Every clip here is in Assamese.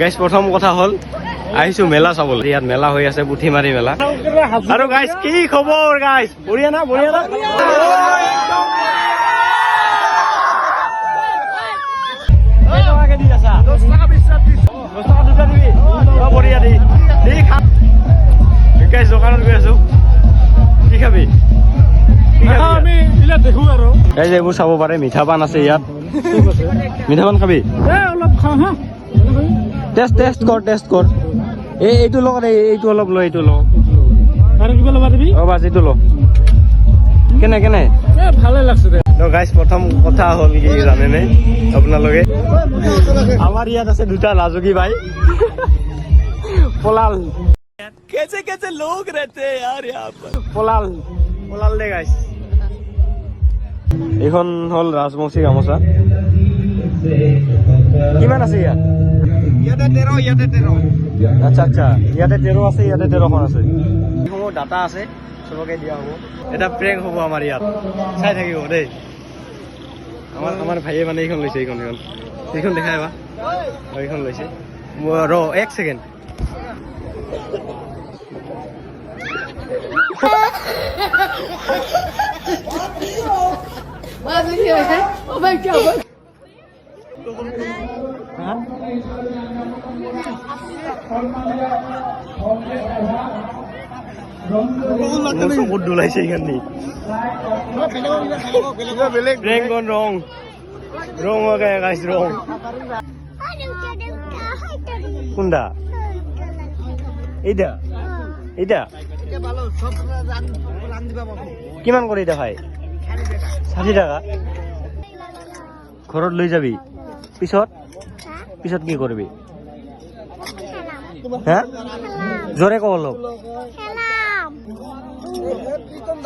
গাইজ প্ৰথম কথা হ'ল আহিছো মেলা চাবলৈ। ইয়াত মেলা হৈ আছে, পুঠিমাৰি মেলা। আৰু গাইজ কি খবৰ গাইজ? বঢ়িয়া না? বঢ়িয়া না? দোকানত গৈ আছো, কি খাবি? এই যে এইবোৰ চাব পাৰে, মিঠা পাণ আছে ইয়াত। মিঠা পাণ খাবি? টেষ্ট কৰ। এইটো লগ, এইটো অলপ লৈ, এইটো লগ। অ বাছ এইটো ল। কেনে ভালে লাগছে। গাইজ প্ৰথম কথা হ'ল কি জানেনে আপোনালোকে? আমাৰ ইয়াত আছে দুটা লাজুকী ভাই, পলাল। कैसे लोग रहते हैं यार यहाँ पर। পলাল দে গাইজ। এইখন হ'ল ৰাজবংশী গামোচা। কিমান আছে ইয়াত? ইয়াতে 13। আচ্ছা, ইয়াতে 13 আছে, ইয়াতে 13খন আছে। এইসমূহ ডাটা আছে, চবকে দিয়া হ'ব। এটা প্ৰেংক হ'ব আমাৰ ইয়াত, চাই থাকিব দেই। আমাৰ ভাইয়ে মানে এইখন লৈছে, এইখন দেখাই বা এইখন লৈছে। ৰ 1 ছেকেণ্ড। চকুত দোলাইছে এইখানি। ৰং কোনটা? এইটা কিমান কৰি এটা ভাই? 60 টাকা। ঘৰত লৈ যাবি? পিছত কি কৰিবি? হা জোৰে কওঁ অলপ।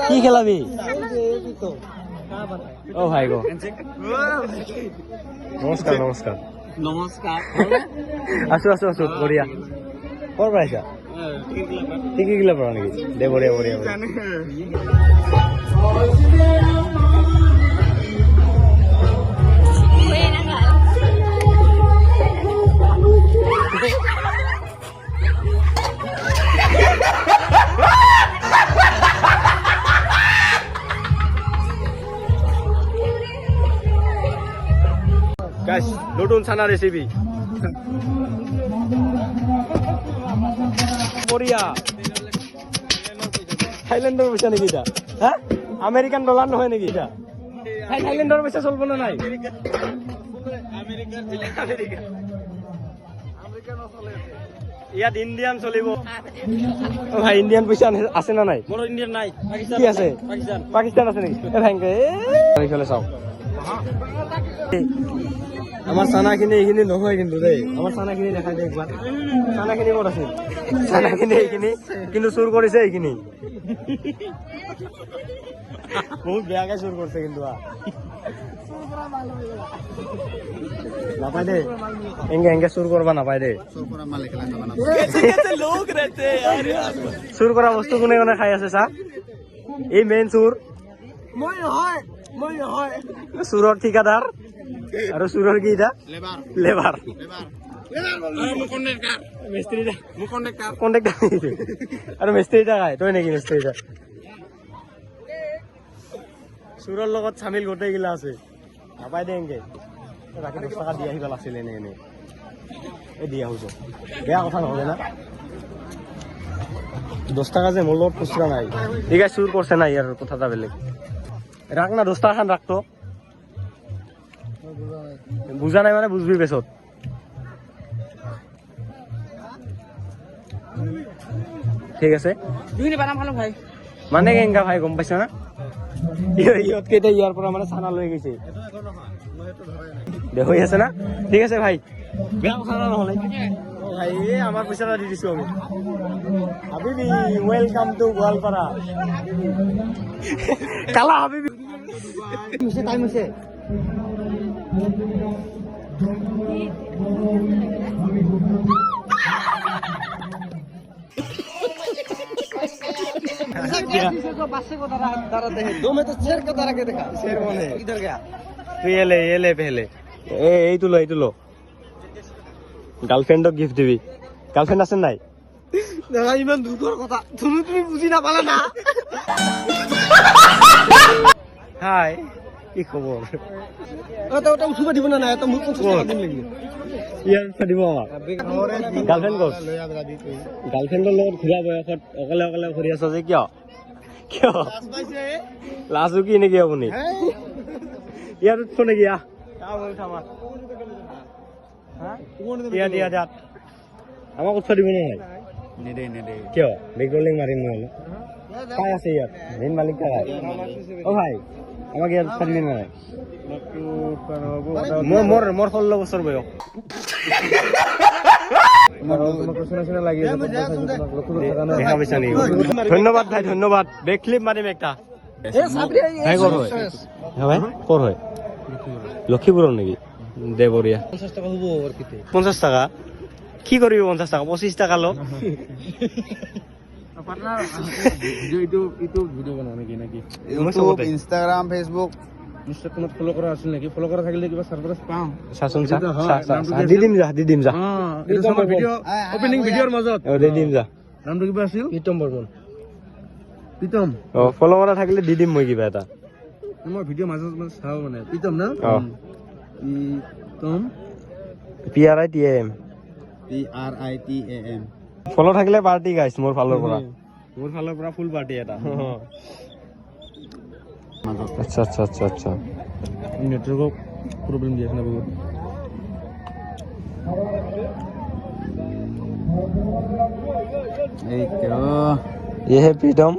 কি খেলাবি? অ ভাই গো নমস্কাৰ। আছো বঢ়িয়া। ক'ৰ পৰা আহিছা? টিকিগিলা পৰা নেকি? দে বঢ়িয়া। গাইস নতুন ছানা ৰেসিপি বঢ়িয়া। থাইল্যান্ডৰ পইচা নেকি এটা? হা আমেৰিকান ডলাৰ নহয় নেকি এটা? থাইল্যান্ডৰ পইচা চলব না নাই? ইয়াত ইন্ডিয়ান চলিব। ভাই ইন্ডিয়ান পইচা আছে না নাই? মোৰ ইন্ডিয়ান নাই। কি আছে? পাকিস্তান আছে নেকি? এইফালে চাও। আমাৰ চানাখিনি এইখিনি নহয় কিন্তু দেই। আমাৰ চানাখিনি দেখাই দে একবাৰ। চানাখিনি ক'ত আছে? চানাখিনি এইখিনি, কিন্তু চুৰ কৰিছে এইখিনি। বহুত বেয়াকে চুৰ কৰিছে কিন্তু। নাপায় দে, এংগে চুৰ কৰবা নাপায় দে। চুৰ কৰা বস্তু কোনে খাই আছে চা? এই মেইন চুৰ মই নহয়। চুৰৰ ঠিকাদাৰ আৰু চুৰৰ কি এটা? লেবাৰ। আৰু মিস্ত্ৰীটা খাই তই নেকি? মিস্ত্ৰীটা চুৰৰ লগত চামিল গোটেইগিলা আছে। নাপাই দে এনকে। বাকী 10 টকা দি আহিব লাগিছিল। এনে এই দি আহোঁ বেয়া কথা নহ'লে না। 10 টাকা যে মোৰ লগত খুচৰা নাই। ঠিক আছে চুৰ করছে না, ইয়ার কথাটা বেলেগ। রাখ না 10 টাকা খান রাখতো। বুঝা নাই মানে বুঝবি পেছত। ঠিক আছে মানে কেঙ্গা ভাই গম পাইছ না? ইহত কেইটা ইয়াৰ পৰা মানে চানা লৈ গৈছে। হৈ আছে না? ঠিক আছে ভাই, বেয়া কথা নহ'লে ভাই। আমার পয়সাটা দি দিছো আমি। হাবিবি ওয়েলকাম টু গোয়ালপাড়া। কালা হাবিবি টাইম হয়েছে। এইটো লো। গাৰ্লফ্ৰেণ্ডক গিফ্ট দিবি গাৰ্লফ্ৰেণ্ড আছে নাই দাদা ইমান দুখৰ কথা তুমি বুজি নাপালা না হাই কি খবৰ তই উঠিব দিব না নাই তই মোক 50 টকা দিম লাগি ইয়াৰ দিব গাৰ্লফ্ৰেণ্ড ক'ত গাৰ্লফ্ৰেণ্ডৰ লগত ঘূৰা বয়সত অকলে অকলে ঘূৰি আছ যে কিয় লাজো কি নেকি আপুনি ইয়াত উঠো নেকি দিয়া আমাক উঠা দিব নহয় নেদে কিয় বেগলিং মাৰিম নহ'লে কাই আছে ইয়াত মেইন মালিক কাই অ' ভাই আমাক ইয়াত উঠা দিবি নহয় মোৰ 16 বছৰ বয়স ধন্যবাদ ভাই ধন্যবাদ বেক ক্লিপ মাৰিম একটা ভাই ক'ৰ হয় ভাই ক'ৰ হয় লক্ষীপুৰৰ নেকি দে বঢ়িয়া 50 টকা কি কৰিবি 50 টকা 25 টকা ল ইনষ্টাগ্ৰাম ফেচবুক ইনষ্টাগ্ৰামত ফলো কৰা আছিল নেকি ফলো কৰা থাকিলে কিবা সাৰপ্ৰাইজ পাম চাচোন দি দিম যা অপেনিং ভিডিঅ'ৰ মাজত দি দিম যা নামটো কিবা আছিল প্ৰীতম বৰ্মন প্ৰীতম ফলো কৰা থাকিলে দি দিম মই কিবা এটা মই ভিডিঅ' মাজত চাওঁ মানে প্ৰীতম না প্ৰীতম PRITAM ফলো থাকিলে পাৰ্টি গাইছ মোৰ ফালৰ পৰা ফুল পাৰ্টি এটা আচ্ছা নেটৱৰ্কৰ প্ৰব্লেম দি আছে না বহুত ये है प्रीतम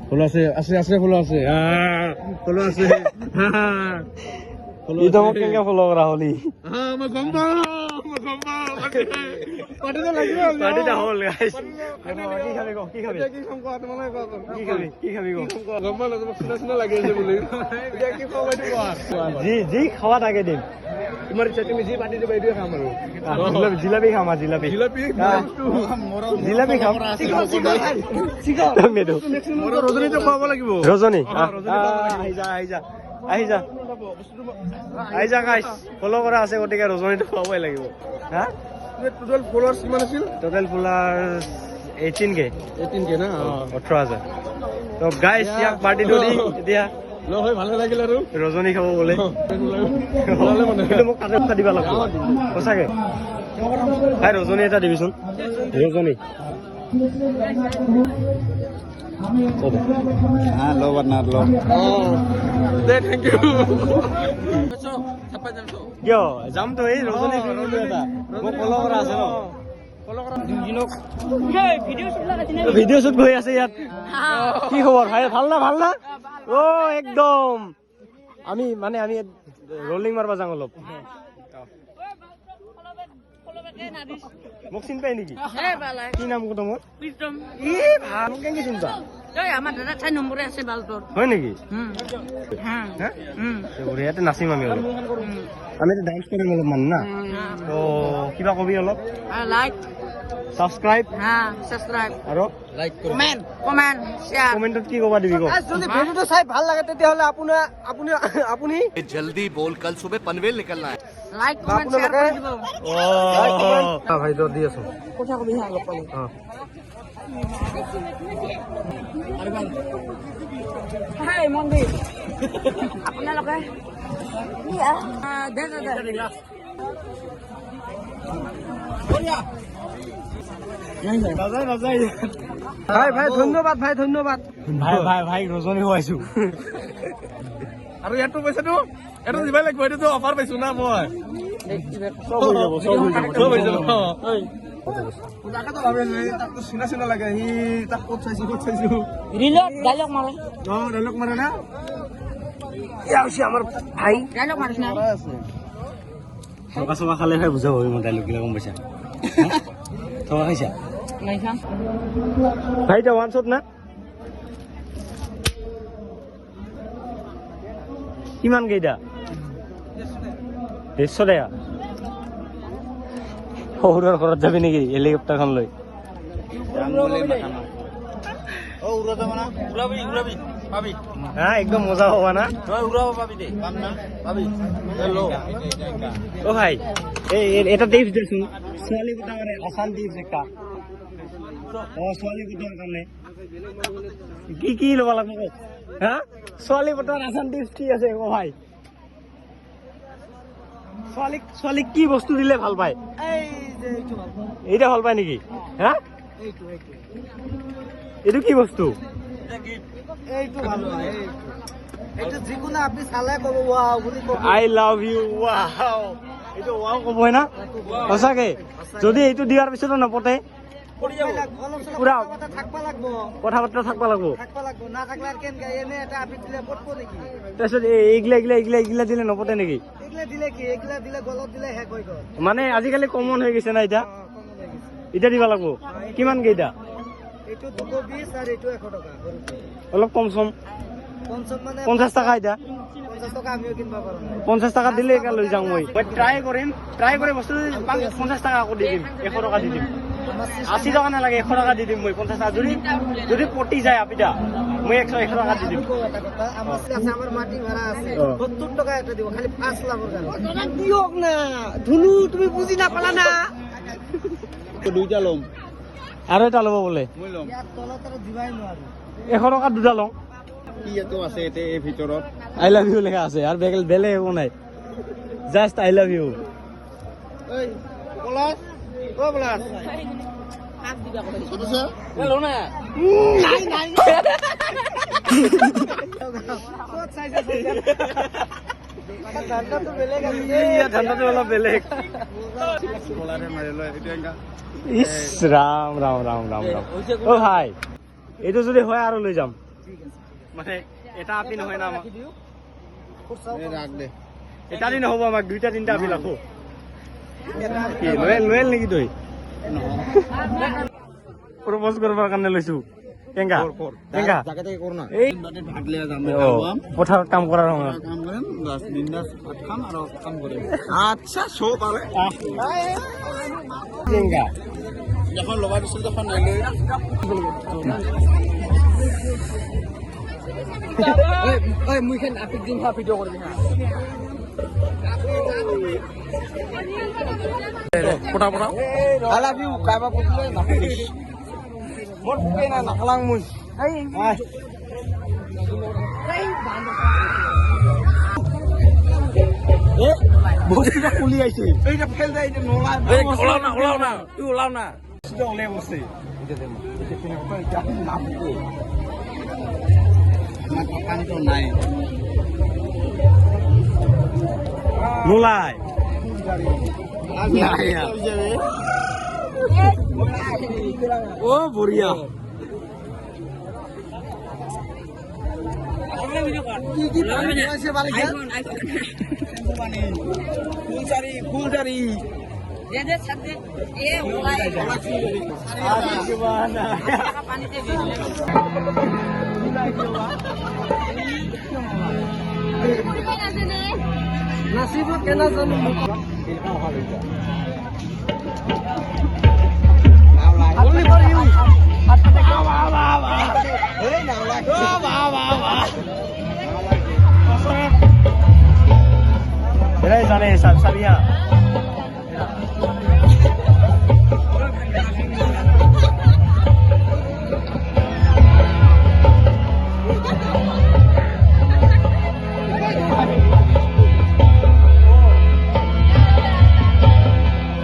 फॉलो আছে फॉलो আছে प्रीतम কেনেকে ফলো কৰা হলি মই গম পাওঁ পাৰ্টিটা লাগিব পাৰ্টিটা হ'ল গাইস কি খাবি গম পালো তোমাক চিনা লাগি আছে বুলি এতিয়া কি খাব জি খাৱা থাকে দিম তোমাৰ ইচ্ছা তুমি যি পাৰ্টি দিবা এইটোৱে খাম আৰু জিলাপি খাম জিলাপি খাম ৰজনীটো খুৱাব লাগিব ৰজনী আহি যা গাইছ ফলো কৰা আছে গতিকে ৰজনীটো খুৱাবই লাগিব হা টোটাল ফলোৱাৰ্ছ কিমান আছিল টোটাল ফলোৱাৰ্ছ 18K না 18,000 তো গাইছ ইয়াক পাৰ্টিটো দি এতিয়া ল হয় ভালে লাগিল আৰু ৰজনী খাব বলে কিন্তু মোক কাটে উঠা দিবা লাগিব সঁচাকে ভাই ৰজনী এটা দিবিচোন ৰজনী লো বাটনাৰ লো দে থেংক ইউ কিয় যাম তো এই ৰজনী এটা মোক ফলো কৰা আছে ন ভিডিঅ' শ্বুট হৈ আছে ইয়াত কি খবৰ ভাই ভাল না অ একদম আমি ৰলিং মাৰবা যাওঁ অলপ মোক চিন পাই নেকি কি নাম কত মোৰ ভাল মোক কেনেকে চিন পা আমার দাদা 6 নম্বরে আছে বালটোর হয় নেকি হ্যাঁ ইয়াতে নাচিম আমি অলপ আমি ডান্স কৰিম অলপ মান না তো কিবা কবি অলপ লাইক সাবস্ক্ৰাইব হ্যাঁ সাবস্ক্ৰাইব আৰু লাইক কমেন্ট শেয়ার কমেন্টত কি কবা দিবি যদি ভিডিওটো চাই ভাল লাগে তেতিয়াহলে আপুনি জলদি বল কাল সুবহ পনवेल निकलना है লাইক কমেন্ট শেয়ার করে দিব ভাই তো দি আছো কথা কবি হ্যাঁ লোক পালে হাই মন্দির আপোনালোকে দে ভাই ধন্যবাদ ভাই ৰজনী হোৱাইছো আৰু ইয়াতো পইচাটো এটো দিবাই লাগিব এটো অফাৰ পাইছো না মই চব হৈ যাব তাকে ভাবে তাকতো চিনা লাগে সি তাক ক'ত চাইছো রিলত ডায়লগ মারে ডাইলগ মাৰে না আমাৰ ভাই ডায়লগ মারিস না থকা খালে ভাই বুজাব মই ডাইলগ গিলা গম পাইছা থকা খাইছা নাই খাম ভাই এটা ওয়ান শট না কিমান কেইটা 150 টাকা সৰুৰ ঘৰত যাবি নেকি হেলিকপ্টাৰখন লৈ হা একদম মজা হবা না ও ভাই এটা টিপস দেচোন ছোৱালী গোটা মানে আসান টিপস একটা ছোৱালী গোটাৰ কাৰণে কি ল'ব লাগিব হা ছোৱালী গোটাৰ আসান টিপস কি আছে ও ভাই ছোৱালীক কি বস্তু দিলে ভাল পায় এইটা ভাল পায় নেকি হা এইটো কি বস্তু এইটো ভাল হয় এইটো যিকোনো আপুনি চালে ক'ব ৱাও বুলি ক'ব আই লাভ ইউ ৱাও এইটো ৱাও ক'বই না সঁচাকে যদি এইটো দিয়াৰ পিছতো নপতে পুৰা থাকবা লাগব কথা বতৰা থাকবা লাগব না থাকলে আৰ কেন এনে এটা আপনি দিলে পড়বো নাকি তাৰপিছত এইগিলা দিলে নপতে নেকি এগুলা দিলে কি এগুলা দিলে গলত দিলে হেক হৈ গ'ল মানে আজিকালি কমন হৈ গৈছে না এতিয়া কমন হৈ গৈছে এতিয়া দিব লাগব কিমান কেইটা এইটো 220 আর এইটো 100 টাকা অলপ কম চম পঞ্চম মানে 50 টাকা এতিয়া 50 টাকা আমিও কিনবা পাৰো না 50 টাকা দিলে একা লৈ যাওঁ মই ট্ৰাই কৰি বস্তু 50 টাকা আকৌ দি দিম 100 টাকা দি দিম 80 টাকা নালাগে 100 টাকা দি দিম মই 50 টাকা যদি পটি যায় আপিটা মই 100 টাকা দি দিম এটা কথা আমার আছে আমার মাটি ভাড়া আছে ও। 70 টাকা এটা দিব খালি 5 লাখের গাড়ি দিওক না ধুনু তুমি বুঝি না পালা না দুইটা লম আৰু এটা ল'ব বোলে মই লম ইয়াত তলত আৰু দিবাই নোৱাৰো 100 টকা দুটা লওঁ কি এটো আছে এতে এই ভিতৰত আই লাভ ইউ লেখা আছে আৰু বেলেগ একো নাই জাষ্ট আই লাভ ইউ ওই পলাশ ও পলাশ নাই নাই কত চাইছে ধান্দা তো বেলেগ আছে ধান্দাটো অলপ বেলেগ কলাৰে মাৰিলো এইটো এংগা ইছ ৰাম ৰাম ৰাম ৰাম ৰাম অ ভাই এইটো যদি হয় আৰু লৈ যাম মানে এটা আপি নহয় না আমাক এই ৰাখ দে এটা দিন নহ'ব আমাক দুইটা তিনিটা আপি লাগব কি লোৱেল নেকি তই প্ৰপ'জ কৰিবৰ কাৰণে লৈছো কেংগা কেংগা জাকে তাকে কৰো না এই ভাত লিয়া যাম পথাৰত কাম কৰাৰ সময়ত কাম কৰিম বাস বিন্দাস ভাত খাম আৰু কাম কৰিম আচ্ছা শো পালে কেংগা যখন লবা দিছিল তখন নাই লৈ ওই মুইখান আপনি দিন ভিডিও করবি না পটা পটা আই লাভ ইউ কাইবা পকলে না মোর পেনা নাখলাং মুই বস্তুটা খুলি আইছে এইটা ফেল যায় এটা নোলা ওলাও না তুই ওলাও না বস্তুটা ওলাই বসছে কামটো নাই নোলাই ও বঢ়িয়া কি কি আছে বালি ফুলদারি দে দে সাথে এ ওলাই টাকা পানিতে ভিজলে নাচিব কেনা জানো only for you hey now like এরাই জানে সাবিয়া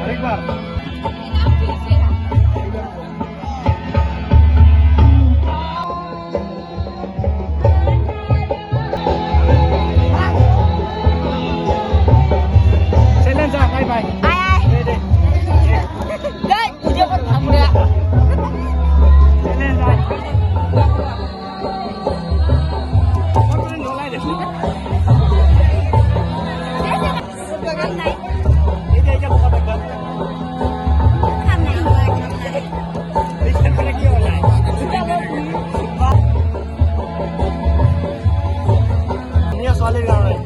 আরেকবার चलें जा bye bye dai video kan kamu ya चलें जा और नोलाई दे এই যে এটা কথা বল এই সেখানে কি হলো নিয়া সলিড গাড়ি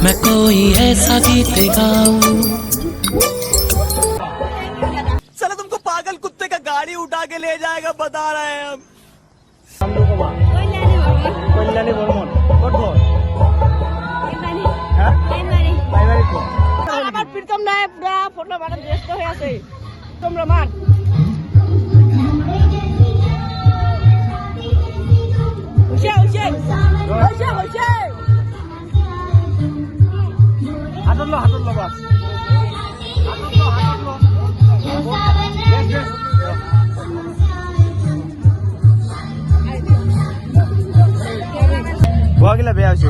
मैं कोई ऐसा गीत गाऊं चलो तुमको पागल कुत्ते का गाड़ी उठा के ले जाए নামটো ক'বা কল্যাণী বৰ্মন ক'ত ঘৰ হা প্ৰাইমাৰীত ঘৰ আমাৰ প্ৰীতম নাই পুৰা ফটো বানাতে ব্যস্ত হয়ে আছে তোমৰা মান উঠে উঠে উঠে উঠে হাতত ল বাছ গোৱাগিলা বেয়া হৈছে